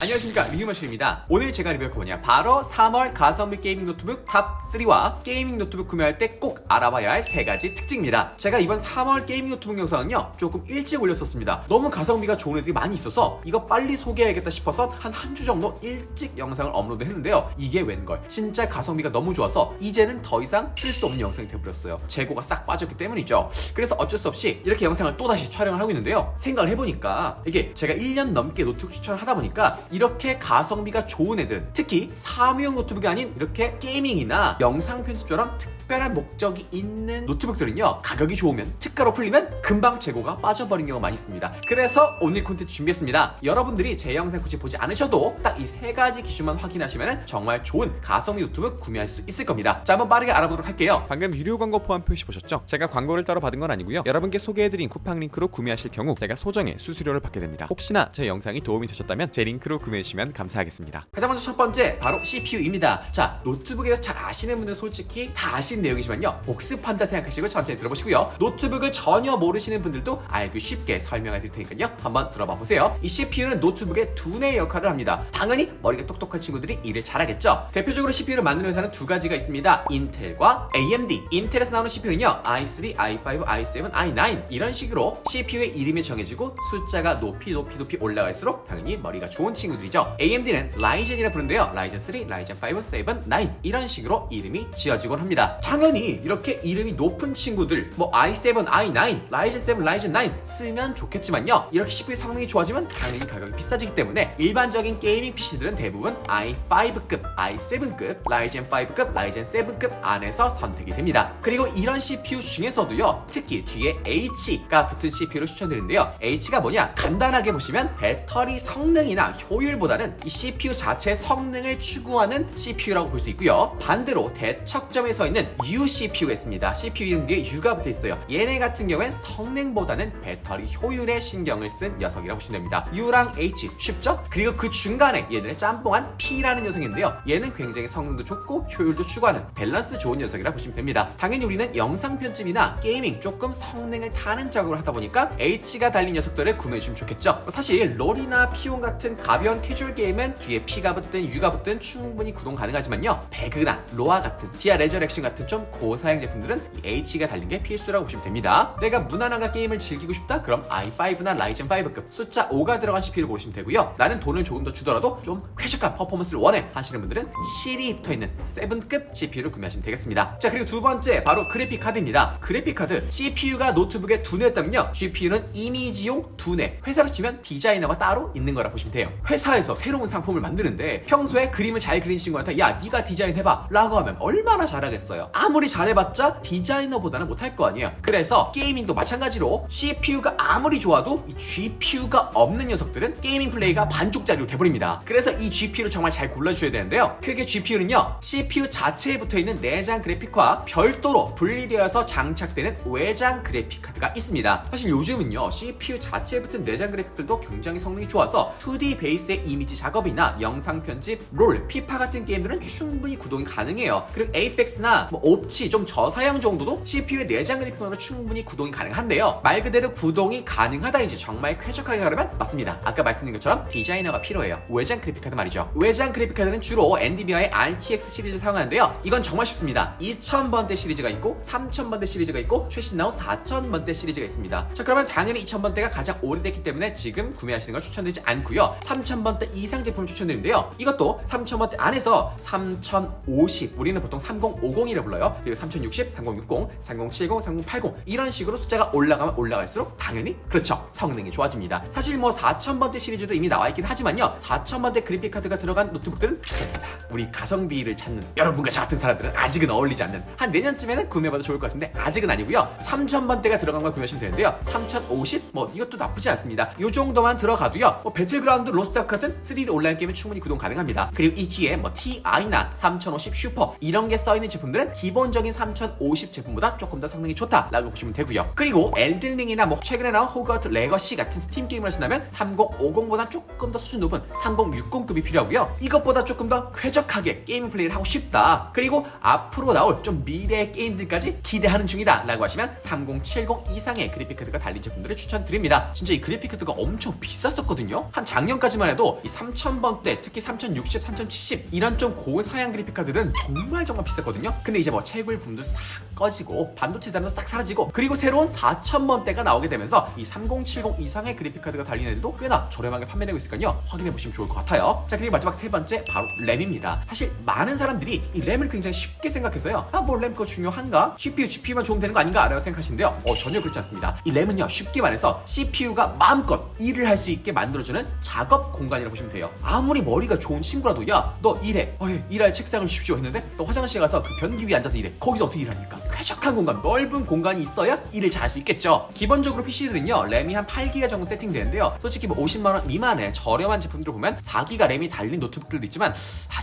안녕하십니까, 리뷰머신입니다. 오늘 제가 리뷰할 거 뭐냐, 바로 3월 가성비 게이밍 노트북 탑3와 게이밍 노트북 구매할 때 꼭 알아봐야 할 3가지 특징입니다. 제가 이번 3월 게이밍 노트북 영상은요 조금 일찍 올렸었습니다. 너무 가성비가 좋은 애들이 많이 있어서 이거 빨리 소개해야겠다 싶어서 한 주 정도 일찍 영상을 업로드 했는데요, 이게 웬걸, 진짜 가성비가 너무 좋아서 이제는 더 이상 쓸 수 없는 영상이 돼버렸어요. 재고가 싹 빠졌기 때문이죠. 그래서 어쩔 수 없이 이렇게 영상을 또다시 촬영을 하고 있는데요, 생각을 해보니까 이게 제가 1년 넘게 노트북 추천을 하다 보니까 이렇게 가성비가 좋은 애들은, 특히 사무용 노트북이 아닌 이렇게 게이밍이나 영상 편집처럼 특별한 목적이 있는 노트북들은요, 가격이 좋으면, 특가로 풀리면 금방 재고가 빠져버린 경우가 많이 있습니다. 그래서 오늘 콘텐츠 준비했습니다. 여러분들이 제 영상 굳이 보지 않으셔도 딱 이 3가지 기준만 확인하시면 정말 좋은 가성비 노트북 구매할 수 있을 겁니다. 자, 한번 빠르게 알아보도록 할게요. 방금 유료 광고 포함 표시 보셨죠? 제가 광고를 따로 받은 건 아니고요, 여러분께 소개해드린 쿠팡 링크로 구매하실 경우 제가 소정의 수수료를 받게 됩니다. 혹시나 제 영상이 도움이 되셨다면 제 링크로 구매해주시면 감사하겠습니다. 가장 먼저 첫 번째, 바로 CPU입니다. 자, 노트북에서 잘 아시는 분들은 솔직히 다 아시는 내용이지만요, 복습한다 생각하시고 천천히 들어보시고요, 노트북을 전혀 모르시는 분들도 알기 쉽게 설명해 드릴 테니까요, 한번 들어봐 보세요. 이 CPU는 노트북의 두뇌 역할을 합니다. 당연히 머리가 똑똑한 친구들이 일을 잘하겠죠. 대표적으로 CPU를 만드는 회사는 2가지가 있습니다. 인텔과 AMD. 인텔에서 나오는 CPU는요, i3, i5, i7, i9 이런 식으로 CPU의 이름이 정해지고 숫자가 높이 올라갈수록 당연히 머리가 좋은 친구들이죠. AMD는 라이젠이라 부르는데요, 라이젠 3, 라이젠 5, 7, 9 이런 식으로 이름이 지어지곤 합니다. 당연히 이렇게 이름이 높은 친구들, 뭐 i7, i9, 라이젠 7, 라이젠 9 쓰면 좋겠지만요, 이렇게 CPU 성능이 좋아지면 당연히 가격이 비싸지기 때문에 일반적인 게이밍 PC들은 대부분 i5급, i7급, 라이젠 5급, 라이젠 7급 안에서 선택이 됩니다. 그리고 이런 CPU 중에서도요, 특히 뒤에 H가 붙은 CPU를 추천드리는데요, H가 뭐냐, 간단하게 보시면 배터리 성능이나 효율보다는 이 CPU 자체의 성능을 추구하는 CPU라고 볼 수 있고요, 반대로 대척점에 서 있는 U CPU가 있습니다. CPU 이름 뒤에 U가 붙어 있어요. 얘네 같은 경우엔 성능보다는 배터리 효율에 신경을 쓴 녀석이라고 보시면 됩니다. U랑 H 쉽죠? 그리고 그 중간에 얘네를 짬뽕한 P라는 녀석인데요, 얘는 굉장히 성능도 좋고 효율도 추구하는 밸런스 좋은 녀석이라고 보시면 됩니다. 당연히 우리는 영상 편집이나 게이밍 조금 성능을 타는 작업을 하다 보니까 H가 달린 녀석들을 구매해주시면 좋겠죠. 사실 롤이나 피온 같은 가벼운 캐주얼 게임은 뒤에 P가 붙든 U가 붙든 충분히 구동 가능하지만요, 배그나 로아 같은 디아 레저렉션 같은 좀 고사양 제품들은 이 H가 달린 게 필수라고 보시면 됩니다. 내가 무난하게 게임을 즐기고 싶다? 그럼 i5나 라이젠 5급 숫자 5가 들어간 CPU를 고르시면 되고요, 나는 돈을 조금 더 주더라도 좀 쾌적한 퍼포먼스를 원해 하시는 분들은 7이 붙어있는 7급 CPU를 구매하시면 되겠습니다. 자, 그리고 두 번째, 바로 그래픽 카드입니다. 그래픽 카드, CPU가 노트북의 두뇌였다면요, GPU는 이미지용 두뇌, 회사로 치면 디자이너가 따로 있는 거라 보시면 돼요. 회사에서 새로운 상품을 만드는데 평소에 그림을 잘 그리는 친구한테 야, 네가 디자인해봐 라고 하면 얼마나 잘하겠어요. 아무리 잘해봤자 디자이너보다는 못할 거 아니에요. 그래서 게이밍도 마찬가지로 CPU가 아무리 좋아도 이 GPU가 없는 녀석들은 게이밍 플레이가 반쪽짜리로 돼버립니다. 그래서 이 GPU를 정말 잘 골라주셔야 되는데요, 크게 GPU는요, CPU 자체에 붙어있는 내장 그래픽과 별도로 분리되어서 장착되는 외장 그래픽 카드가 있습니다. 사실 요즘은요, CPU 자체에 붙은 내장 그래픽들도 굉장히 성능이 좋아서 2D 베이스의 이미지 작업이나 영상 편집, 롤, 피파 같은 게임들은 충분히 구동이 가능해요. 그리고 에이펙스나 뭐 옵치 좀 저사양 정도도 CPU의 내장 그래픽만으로 충분히 구동이 가능한데요, 말 그대로 구동이 가능하다 이제 정말 쾌적하게 가려면 맞습니다. 아까 말씀드린 것처럼 디자이너가 필요해요. 외장 그래픽 카드 말이죠. 외장 그래픽 카드는 주로 엔비디아의 RTX 시리즈를 사용하는데요, 이건 정말 쉽습니다. 2000번대 시리즈가 있고 3000번대 시리즈가 있고 최신 나온 4000번대 시리즈가 있습니다. 자, 그러면 당연히 2000번대가 가장 오래됐기 때문에 지금 구매하시는 걸 추천드리지 않고요, 3000번대 이상 제품을 추천드리는데요, 이것도 3000번대 안에서 3050, 우리는 보통 3050이라 불러요. 그리고 3060, 3060, 3070, 3080 이런 식으로 숫자가 올라가면 올라갈수록 당연히 그렇죠, 성능이 좋아집니다. 사실 뭐 4000번대 시리즈도 이미 나와있긴 하지만요, 4000번대 그래픽 카드가 들어간 노트북들은 비쌉니다. 우리 가성비를 찾는 여러분과 저 같은 사람들은 아직은 어울리지 않는, 한 내년쯤에는 구매해봐도 좋을 것 같은데 아직은 아니고요, 3000번대가 들어간 걸 구매하시면 되는데요, 3050 뭐 이것도 나쁘지 않습니다. 이 정도만 들어가도요, 뭐 배틀그라운드, 로스트아크 같은 3D 온라인 게임은 충분히 구동 가능합니다. 그리고 이 뒤에 뭐 TI나 3050 슈퍼 이런 게 써있는 제품들은 기본적인 3050 제품보다 조금 더 성능이 좋다라고 보시면 되고요. 그리고 엘든링이나 뭐 최근에 나온 호그와트 레거시 같은 스팀 게임을 하신다면 3050보다 조금 더 수준 높은 3060급이 필요하고요, 이것보다 조금 더 쾌적하게 게임 플레이를 하고 싶다, 그리고 앞으로 나올 좀 미래의 게임들까지 기대하는 중이다 라고 하시면 3070 이상의 그래픽카드가 달린 제품들을 추천드립니다. 진짜 이 그래픽카드가 엄청 비쌌었거든요. 한 작년까지만 보기만 해도 이 3000번대, 특히 3060, 3070 이런 좀 고사양 그래픽카드들은 정말 비쌌거든요. 근데 이제 뭐 채굴 붐도 싹 꺼지고 반도체 단도 싹 사라지고, 그리고 새로운 4000번대가 나오게 되면서 이 3070 이상의 그래픽카드가 달리는 애들도 꽤나 저렴하게 판매되고 있으니까요, 확인해 보시면 좋을 것 같아요. 자, 그리고 마지막 세 번째 바로 램입니다. 사실 많은 사람들이 이 램을 굉장히 쉽게 생각해서요, 뭐 램 그거 중요한가? CPU, GPU만 좋으면 되는 거 아닌가? 라고 생각하시는데요, 전혀 그렇지 않습니다. 이 램은요, 쉽게 말해서 CPU가 마음껏 일을 할 수 있게 만들어주는 작업 공간이라고 보시면 돼요. 아무리 머리가 좋은 친구라도 야, 너 일해. 일할 책상을 주십시오 했는데 너 화장실 가서 그 변기 위에 앉아서 일해. 거기서 어떻게 일합니까? 쾌적한 공간, 넓은 공간이 있어야 일을 잘 할 수 있겠죠. 기본적으로 PC들은요, 램이 한 8기가 정도 세팅되는데요, 솔직히 뭐 50만원 미만의 저렴한 제품들을 보면 4기가 램이 달린 노트북들도 있지만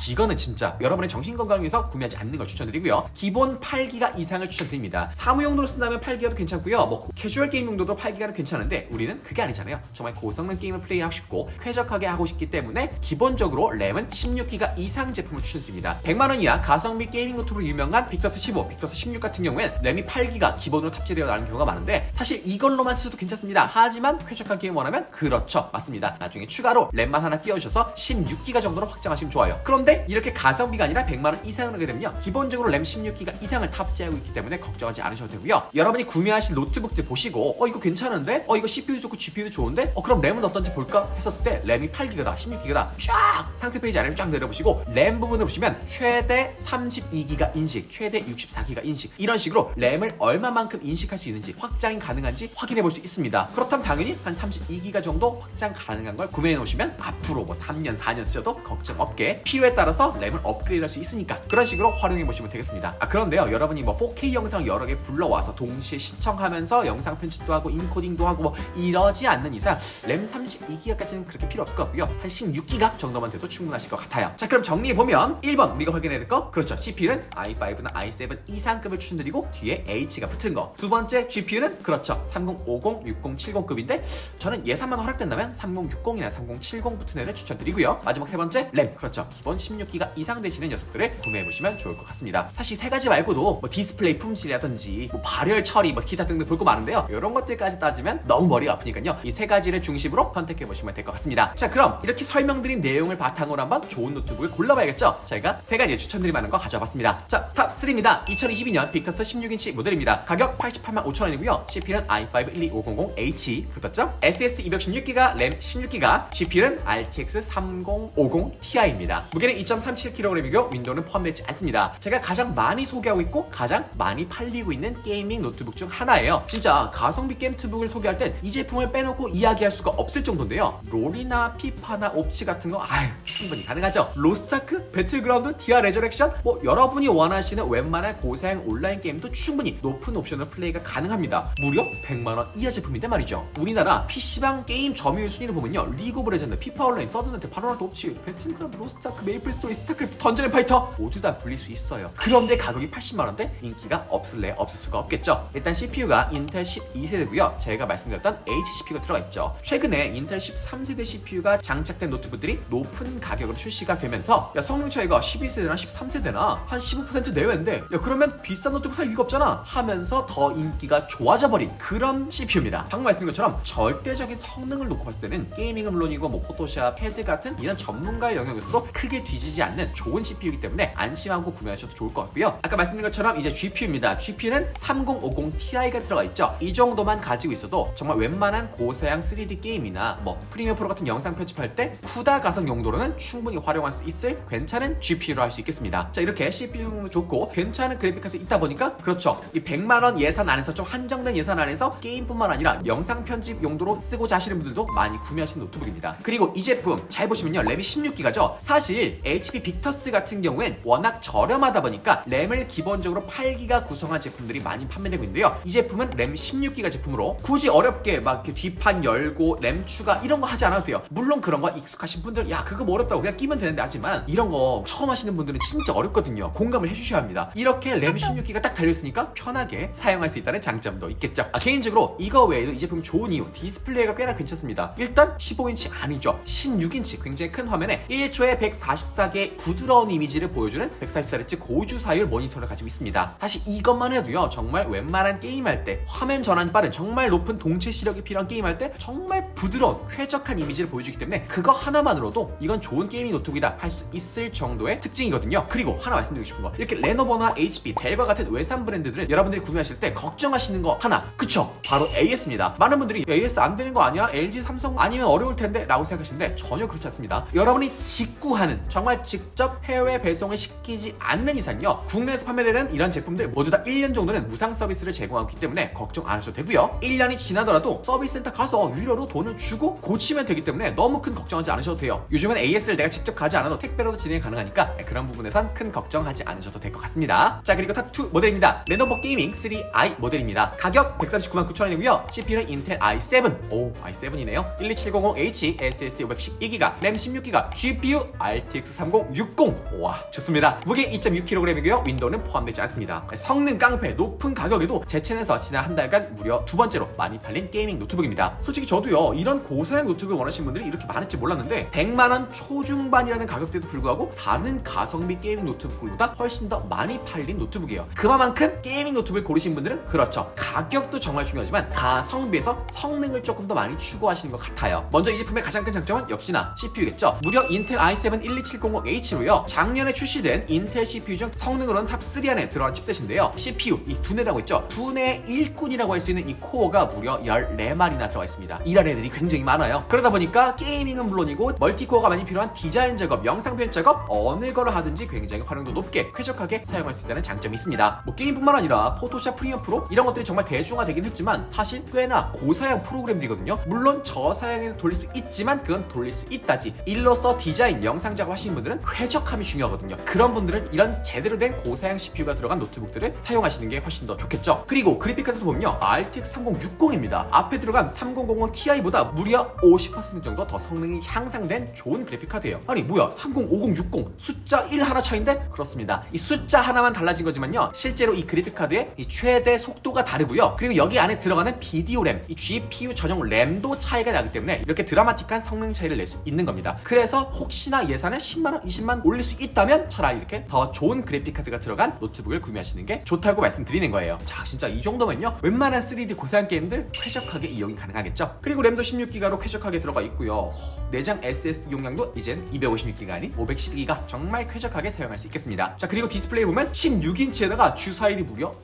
이거는 진짜 여러분의 정신건강을 위해서 구매하지 않는 걸 추천드리고요. 기본 8기가 이상을 추천드립니다. 사무용도로 쓴다면 8기가도 괜찮고요, 뭐 캐주얼 게임 용도도 8기가는 괜찮은데 우리는 그게 아니잖아요. 정말 고성능 게임을 플레이하고 싶고 쾌적하게 하고 싶기 때문에 기본적으로 램은 16기가 이상 제품을 추천드립니다. 100만원 이하 가성비 게이밍 노트북으로 유명한 빅터스 15, 빅터스 16 같은 경우엔 램이 8기가 기본으로 탑재되어 나는 경우가 많은데, 사실 이걸로만 쓰셔도 괜찮습니다. 하지만 쾌적한 게임 원하면 그렇죠, 맞습니다. 나중에 추가로 램만 하나 끼워주셔서 16기가 정도로 확장하시면 좋아요. 그런데 이렇게 가성비가 아니라 100만원 이상을 하게 되면요, 기본적으로 램 16기가 이상을 탑재하고 있기 때문에 걱정하지 않으셔도 되고요. 여러분이 구매하실 노트북들 보시고 이거 괜찮은데? 이거 CPU 좋고 GPU도 좋은데? 그럼 램은 어떤지 볼까? 했었을 때 램이 8기가다, 16기가다 쫙 상세 페이지 아래로 쫙 내려보시고 램 부분을 보시면 최대 32기가 인식, 최대 64기가 인식, 이런 식으로 램을 얼마만큼 인식할 수 있는지, 확장이 가능한지 확인해 볼 수 있습니다. 그렇다면 당연히 한 32기가 정도 확장 가능한 걸 구매해 놓으시면 앞으로 뭐 3년, 4년 쓰셔도 걱정 없게 필요에 따라서 램을 업그레이드 할 수 있으니까 그런 식으로 활용해 보시면 되겠습니다. 그런데요, 여러분이 뭐 4K 영상을 여러 개 불러와서 동시에 시청하면서 영상 편집도 하고 인코딩도 하고 뭐 이러지 않는 이상 램 32기가까지는 그렇게 필요 없을 것 같고요, 한 16기가 정도만 돼도 충분하실 것 같아요. 자, 그럼 정리해보면 1번 우리가 확인해야 될 거, 그렇죠, CPU는 i5나 i7 이상급을 추천드리고 뒤에 H가 붙은 거. 두 번째 GPU는 그렇죠, 3050, 6070급인데 저는 예산만 허락된다면 3060이나 3070 붙은 애를 추천드리고요. 마지막 세 번째 램, 그렇죠, 기본 16기가 이상 되시는 녀석들을 구매해보시면 좋을 것 같습니다. 사실 세 가지 말고도 뭐 디스플레이 품질이라든지 뭐 발열 처리, 뭐 기타 등등 볼 거 많은데요, 이런 것들까지 따지면 너무 머리가 아프니까요, 이 세 가지를 중심으로 선택해보시면 될 것 같습니다. 자, 그럼 이렇게 설명드린 내용을 바탕으로 한번 좋은 노트북을 골라봐야겠죠. 저희가 세 가지 추천드릴 만한 거 가져와봤습니다. 자, 탑3입니다. 2022년 빅터스 16인치 모델입니다. 가격 88만 5천원이고요 CPU는 i5 12500H 붙었죠. SSD 216기가, 램 16기가, GPU는 RTX 3050 Ti입니다. 무게는 2.37kg이고 윈도우는 포함되지 않습니다. 제가 가장 많이 소개하고 있고 가장 많이 팔리고 있는 게이밍 노트북 중 하나예요. 진짜 가성비 게임 노트북을 소개할 땐 이 제품을 빼놓고 이야기할 수가 없을 정도인데요, 롤이나 피파나 옵치 같은 거 충분히 가능하죠. 로스트아크, 배틀그라운드, 디아 레저렉션, 뭐 여러분이 원하시는 웬만한 고사양 온라인 게임도 충분히 높은 옵션으로 플레이가 가능합니다. 무려 100만원 이하 제품인데 말이죠. 우리나라 PC방 게임 점유율 순위를 보면요, 리그 오브 레전드, 피파 온라인, 서든어택, 바로란트, 옵치, 배틀그라운드, 로스트아크, 메이플 스토리, 스타크래프트, 던전 앤 파이터 모두 다 불릴 수 있어요. 그런데 가격이 80만원대? 인기가 없을래 없을 수가 없겠죠. 일단 CPU가 인텔 12세대고요 제가 말씀드렸던 HCPU가 들어가 있죠. 최근에 인텔 13세대 CPU가 장착된 노트북들이 높은 가격으로 출시가 되면서 성능 차이가 12세대나 13세대나 한 15% 내외인데 그러면 비싼 노트북 살 이유가 없잖아 하면서 더 인기가 좋아져 버린 그런 CPU입니다. 방금 말씀드린 것처럼 절대적인 성능을 놓고 봤을 때는 게이밍은 물론이고 뭐 포토샵, 패드 같은 이런 전문가의 영역에서도 크게 뒤지지 않는 좋은 CPU이기 때문에 안심하고 구매하셔도 좋을 것 같고요. 아까 말씀드린 것처럼 이제 GPU입니다. GPU는 3050 Ti가 들어가 있죠. 이 정도만 가지고 있어도 정말 웬만한 고사양 3D 게임이나 뭐 프리미어 프로 같은 영상 편집할 때 쿠다 가성 용도로는 충분히 활용할 수 있을 괜찮은 GPU로 할 수 있겠습니다. 자, 이렇게 CPU 성능 좋고 괜찮은 그래픽카드 있다 보니까 그렇죠, 이 100만원 예산 안에서 좀 한정된 예산 안에서 게임뿐만 아니라 영상 편집 용도로 쓰고자 하시는 분들도 많이 구매하시는 노트북입니다. 그리고 이 제품 잘 보시면요, 램이 16기가죠. 사실 HP 빅터스 같은 경우엔 워낙 저렴하다 보니까 램을 기본적으로 8기가 구성한 제품들이 많이 판매되고 있는데요, 이 제품은 램 16기가 제품으로 굳이 어렵게 막 이렇게 뒷판 열고 램 추가 이런 거 하지 않아도 돼요. 물론 그런 거 익숙하신 분들 그거 뭐 어렵다고 그냥 끼면 되는데 하지만 이런 거 처음 하시는 분들은 진짜 어렵거든요. 공감을 해주셔야 합니다. 이렇게 램 16기가 딱 달려있으니까 편하게 사용할 수 있다는 장점도 있겠죠. 개인적으로 이거 외에도 이 제품 좋은 이유, 디스플레이가 꽤나 괜찮습니다. 일단 15인치 아니죠. 16인치 굉장히 큰 화면에 1초에 144개의 부드러운 이미지를 보여주는 144Hz 고주사율 모니터를 가지고 있습니다. 사실 이것만 해도요, 정말 웬만한 게임할 때 화면 전환이 빠른 정말 높은 동체 시력이 필요한 게임할 때 정말 부드러운 쾌적한 이미지를 보여주기 때문에 그거 하나만으로도 이건 좋은 게이밍 노트북이다 할 수 있을 정도의 특징이거든요. 그리고 하나 말씀드리고 싶은 거, 이렇게 레노버나 HP, 델과 같은 외산 브랜드들을 여러분들이 구매하실 때 걱정하시는 거 하나, 그쵸? 바로 AS입니다. 많은 분들이 AS 안 되는 거 아니야? LG, 삼성 아니면 어려울 텐데 라고 생각하시는데 전혀 그렇지 않습니다. 여러분이 직구하는, 정말 직접 해외 배송을 시키지 않는 이상요, 국내에서 판매되는 이런 제품들 모두 다 1년 정도는 무상 서비스를 제공하기 때문에 걱정 안 하셔도 되고요. 1년이 지나더라도 서비스 센터 가서 유료로 돈을 주고 고치면 되기 때문에 너무 큰 걱정하지 않으셔도 돼요. 요즘은 AS를 내가 직접 가지 않아도 택배로도 진행이 가능하니까 그런 부분에선 큰 걱정하지 않으셔도 될 것 같습니다. 자, 그리고 탑2 모델입니다. 레노버 게이밍 3i 모델입니다. 가격 139,900원이고요. CPU는 인텔 i7, 오, i7이네요. 12700H, SSD 512GB, 램 16GB, GPU RTX 3060. 와, 좋습니다. 무게 2.6kg이고요. 윈도우는 포함되지 않습니다. 성능 깡패, 높은 가격에도 제 채널에서 지난 한 달간 무려 두 번째로 많이 팔린 게이밍 노트북입니다. 솔직히 저도요, 이런 고사양 노트북을 원하시는 분들이 이렇게 많을지 몰랐는데 100만원 초중반이라는 가격대도 불구하고 다른 가성비 게이밍 노트북보다 훨씬 더 많이 팔린 노트북이에요. 그만큼 게이밍 노트북을 고르신 분들은 그렇죠, 가격도 정말 중요하지만 가성비에서 성능을 조금 더 많이 추구하시는 것 같아요. 먼저 이 제품의 가장 큰 장점은 역시나 CPU겠죠. 무려 인텔 i7 12700H로요, 작년에 출시된 인텔 CPU 중 성능으로는 탑3 안에 들어간 칩셋인데요. CPU, 이 두뇌라고 했죠. 두뇌의 일꾼이라고 할 수 있는 이 코어가 무려 14마리나 들어가 있습니다. 일할 애들이 굉장히 많아요. 그러다 보니까 게이밍은 물론이고 멀티코어가 많이 필요한 디자인 작업, 영상 편집 작업, 어느 거를 하든지 굉장히 활용도 높게 쾌적하게 사용할 수 있다는 장점이 있습니다. 뭐 게임뿐만 아니라 포토샵, 프리미어 프로 이런 것들이 정말 대중화되긴 했지만 사실 꽤나 고사양 프로그램들이거든요. 물론 저사양에서 돌릴 수 있지만 그건 돌릴 수 있다지. 일로서 디자인, 영상 작업 하시는 분들은 쾌적함이 중요하거든요. 그런 분들은 이런 제대로 된 고사양 CPU가 들어간 노트북들을 사용하시는 게 훨씬 더 좋겠죠. 그리고 그래픽카드도 보면요, RTX 3060입니다. 앞에 들어간 3050 Ti보다 무려 50% 정도 더 성능이 향상된 좋은 그래픽카드예요. 아니 뭐야, 3050, 60 숫자 1 하나 차인데? 그렇습니다. 이 숫자 하나만 달라진 거지만요, 실제로 이 그래픽카드의 이 최대 속도가 다르고요. 그리고 여기 안에 들어가는 비디오 램, 이 GPU 전용 램도 차이가 나기 때문에 이렇게 드라마틱한 성능 차이를 낼 수 있는 겁니다. 그래서 혹시나 예산을 10만원, 20만원 올릴 수 있다면 차라리 이렇게 더 좋은 그래픽카드가 들어간 노트북을 구매하시는 게 좋다고 말씀드리는 거예요. 자, 진짜 이 정도면요, 웬만한 3D 고사양 게임들 쾌적하게 이용이 가능하겠죠. 그리고 램도 16GB로 쾌적하게 들어가 있고요. 내장 SSD 용량도 이젠 256GB 아닌 512GB, 정말 쾌적하게 사용할 수 있겠습니다. 자, 그리고 디스플레이 보면 16인치에다가 주사율이 무려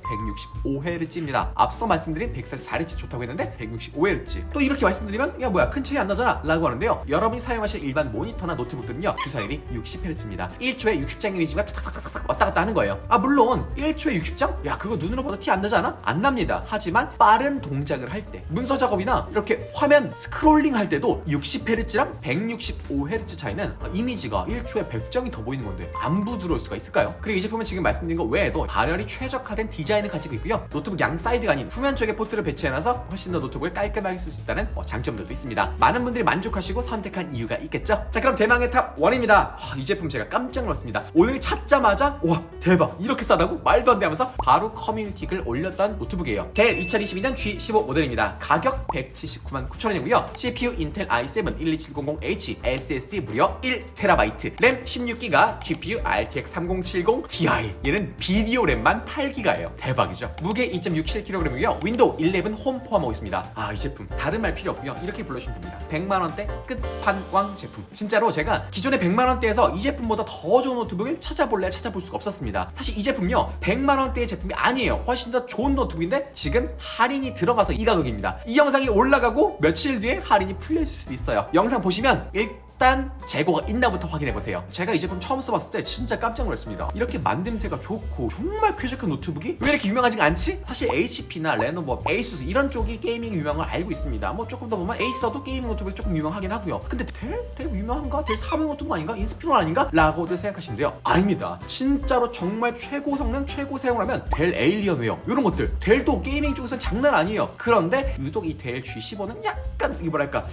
165Hz입니다. 앞서 말씀드린 144Hz 좋다고 했는데 165Hz. 또 이렇게 말씀드리면 야 뭐야, 큰 차이 안 나잖아 라고 하는데요, 여러분이 사용하시는 일반 모니터나 노트북들은요, 주사율이 60Hz입니다. 1초에 60장의 이미지가 탁탁탁탁 왔다 갔다 하는 거예요. 물론 1초에 60장? 야, 그거 눈으로 봐도 티 안 나잖아? 안 납니다. 하지만 빠른 동작을 할 때, 문서 작업이나 이렇게 화면 스크롤링 할 때도 60Hz랑 165Hz 차이는 이미지가 1초에 100장이 더 보이는 건데 안 부드러울 수가 있을까요? 그리고 이 제품은 지금 말씀드린 것 외에도 발열이 최적화된 디자인을 가지고 있고요, 노트북 양 사이드가 아닌 후면 쪽에 포트를 배치해놔서 훨씬 더 노트북을 깔끔하게 쓸 수 있다는 장점들도 있습니다. 많은 분들이 만족하시고 선택한 이유가 있겠죠? 자, 그럼 대망의 탑 1입니다. 이 제품 제가 깜짝 놀랐습니다. 오늘 찾자마자 와 대박, 이렇게 싸다고? 말도 안 돼 하면서 바로 커뮤니티 글 올렸던 노트북이에요. 델 2022년 G15 모델입니다. 가격 179,900원이고요 CPU 인텔 i7 12700H, SSD 무려 1TB, 램 16GB, GPU RTX 3070 Ti. 얘는 비디오 램만 8GB예요. 대박이죠. 무게 2.67kg이고요 윈도우 11 홈 포함하고 있습니다. 이 제품 다른 말 필요 없고요, 이렇게 불러주시면 됩니다. 100만원대 끝판왕 제품. 진짜로 제가 기존의 100만원대에서 이 제품보다 더 좋은 노트북을 찾아볼 수가 없었습니다. 사실 이 제품요, 100만원대의 제품이 아니에요. 훨씬 더 좋은 노트북인데 지금 할인이 들어가서 이 가격입니다. 이 영상이 올라가고 며칠 뒤에 할인이 풀려있을 수도 있어요. 영상 보시면 일단 재고가 있나부터 확인해보세요. 제가 이 제품 처음 써봤을 때 진짜 깜짝 놀랐습니다. 이렇게 만듦새가 좋고 정말 쾌적한 노트북이 왜 이렇게 유명하지가 않지? 사실 HP나 레노버, 에이수스 이런 쪽이 게이밍 유명한 걸 알고 있습니다. 뭐 조금 더 보면 에이서도 게이밍 노트북이 조금 유명하긴 하고요. 근데 델 유명한가? 델 400 노트북 아닌가? 인스피론 아닌가? 라고들 생각하시는데요, 아닙니다. 진짜로 정말 최고 성능, 최고 사용을 하면 델 에일리언웨어 이런 것들, 델도 게이밍 쪽에서는 장난 아니에요. 그런데 유독 이 델 G15는 약간 뭐랄까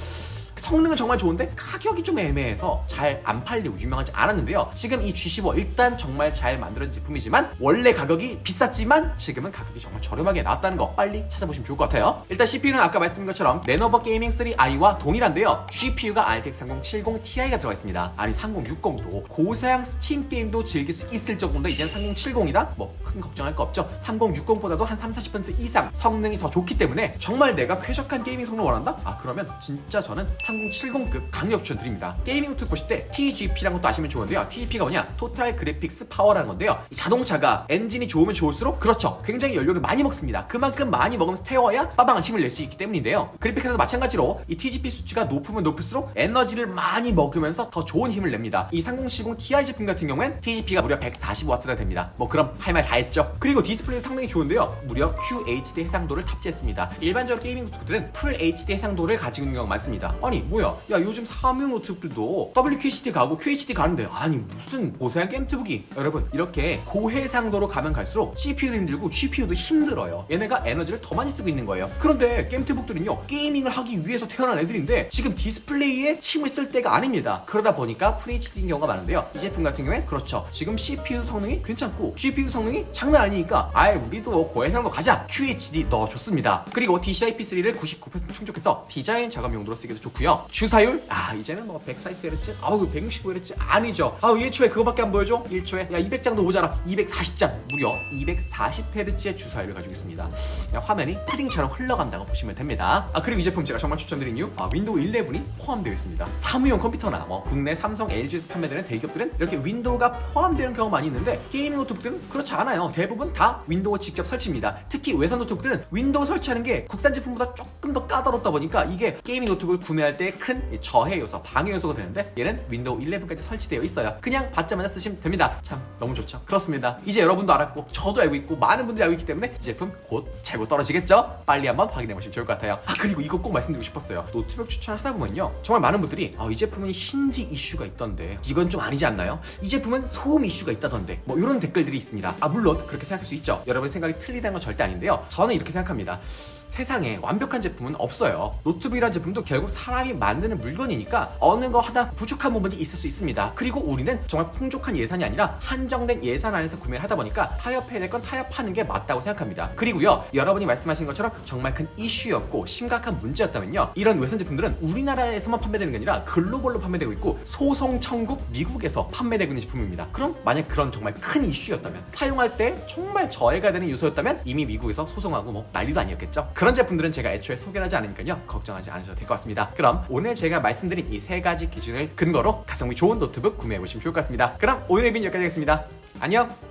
성능은 정말 좋은데 가격이 좀 애매해서 잘 안 팔리고 유명하지 않았는데요. 지금 이 G15 일단 정말 잘 만들어진 제품이지만 원래 가격이 비쌌지만 지금은 가격이 정말 저렴하게 나왔다는 거 빨리 찾아보시면 좋을 것 같아요. 일단 CPU는 아까 말씀드린 것처럼 레노버 게이밍 3i와 동일한데요. GPU가 RTX 3070 Ti가 들어가 있습니다. 아니 3060도 고사양 스팀 게임도 즐길 수 있을 정도인데 이제는 3070이라 뭐 큰 걱정할 거 없죠. 3060보다도 한 30-40% 이상 성능이 더 좋기 때문에 정말 내가 쾌적한 게이밍 성능을 원한다? 그러면 진짜 저는 3070급 강력 추천드립니다. 게이밍 노트북 보실 때 TGP라는 것도 아시면 좋은데요. TGP가 뭐냐? 토탈 그래픽스 파워라는 건데요. 이 자동차가 엔진이 좋으면 좋을수록 그렇죠. 굉장히 연료를 많이 먹습니다. 그만큼 많이 먹으면서 태워야 빠방한 힘을 낼 수 있기 때문인데요. 그래픽에서도 마찬가지로 이 TGP 수치가 높으면 높을수록 에너지를 많이 먹으면서 더 좋은 힘을 냅니다. 이 3070 Ti 제품 같은 경우엔 TGP가 무려 145W나 됩니다. 뭐 그럼 할 말 다 했죠. 그리고 디스플레이도 상당히 좋은데요. 무려 QHD 해상도를 탑재했습니다. 일반적으로 게이밍 노트북들은 풀 HD 해상도를 가지고 있는 경우가 많습니다. 아니 뭐야? 야 요즘 사무용 노트북들도 WQHD 가고 QHD 가는데 아니 무슨 고사양 게임 노트북이 여러분 이렇게 고해상도로 가면 갈수록 CPU도 힘들고 GPU도 힘들어요. 얘네가 에너지를 더 많이 쓰고 있는 거예요. 그런데 게임 노트북들은요 게이밍을 하기 위해서 태어난 애들인데 지금 디스플레이에 힘을 쓸 때가 아닙니다. 그러다 보니까 FHD인 경우가 많은데요. 이 제품 같은 경우엔 그렇죠. 지금 CPU 성능이 괜찮고 GPU 성능이 장난 아니니까 아예 우리도 고해상도 가자. QHD 넣어 좋습니다. 그리고 DCI-P3를 99% 충족해서 디자인 작업 용도로 쓰기도 좋고요. 주사율 이제는 뭐 140Hz 165Hz 아니죠. 1초에 그거밖에 안 보여줘. 1초에 200장도 모자라. 240장 무려 240Hz의 주사율을 가지고 있습니다. 그냥 화면이 푸딩처럼 흘러간다고 보시면 됩니다. 그리고 이 제품 제가 정말 추천드린 이유 윈도우 11이 포함되어 있습니다. 사무용 컴퓨터나 뭐 국내 삼성, LG에서 판매되는 대기업들은 이렇게 윈도우가 포함되는 경우가 많이 있는데 게이밍 노트북들은 그렇지 않아요. 대부분 다 윈도우 직접 설치입니다. 특히 외산 노트북들은 윈도우 설치하는 게 국산 제품보다 조금 더 까다롭다 보니까 이게 게이밍 노트북을 구매할 때 큰 저해 요소, 방해 요소가 되는데 얘는 윈도우 11까지 설치되어 있어요. 그냥 받자마자 쓰시면 됩니다. 참 너무 좋죠. 그렇습니다. 이제 여러분도 알았고 저도 알고 있고 많은 분들이 알고 있기 때문에 이 제품 곧 재고 떨어지겠죠? 빨리 한번 확인해 보시면 좋을 것 같아요. 그리고 이거 꼭 말씀드리고 싶었어요. 노트북 추천하다 보면요 정말 많은 분들이 이 제품은 힌지 이슈가 있던데 이건 좀 아니지 않나요? 이 제품은 소음 이슈가 있다던데 뭐 이런 댓글들이 있습니다. 물론 그렇게 생각할 수 있죠. 여러분의 생각이 틀리다는 건 절대 아닌데요. 저는 이렇게 생각합니다. 세상에 완벽한 제품은 없어요. 노트북이라는 제품도 결국 사람이 만드는 물건이니까 어느 거 하나 부족한 부분이 있을 수 있습니다. 그리고 우리는 정말 풍족한 예산이 아니라 한정된 예산 안에서 구매를 하다 보니까 타협해야 될 건 타협하는 게 맞다고 생각합니다. 그리고요 여러분이 말씀하신 것처럼 정말 큰 이슈였고 심각한 문제였다면요 이런 외산 제품들은 우리나라에서만 판매되는 게 아니라 글로벌로 판매되고 있고 소송 천국 미국에서 판매되고 있는 제품입니다. 그럼 만약 그런 정말 큰 이슈였다면 사용할 때 정말 저해가 되는 요소였다면 이미 미국에서 소송하고 뭐 난리도 아니었겠죠. 그런 제품들은 제가 애초에 소개를 하지 않으니까요 걱정하지 않으셔도 될 것 같습니다. 그럼 오늘 제가 말씀드린 이 세 가지 기준을 근거로 가성비 좋은 노트북 구매해보시면 좋을 것 같습니다. 그럼 오늘의 비디오 여기까지 하겠습니다. 안녕.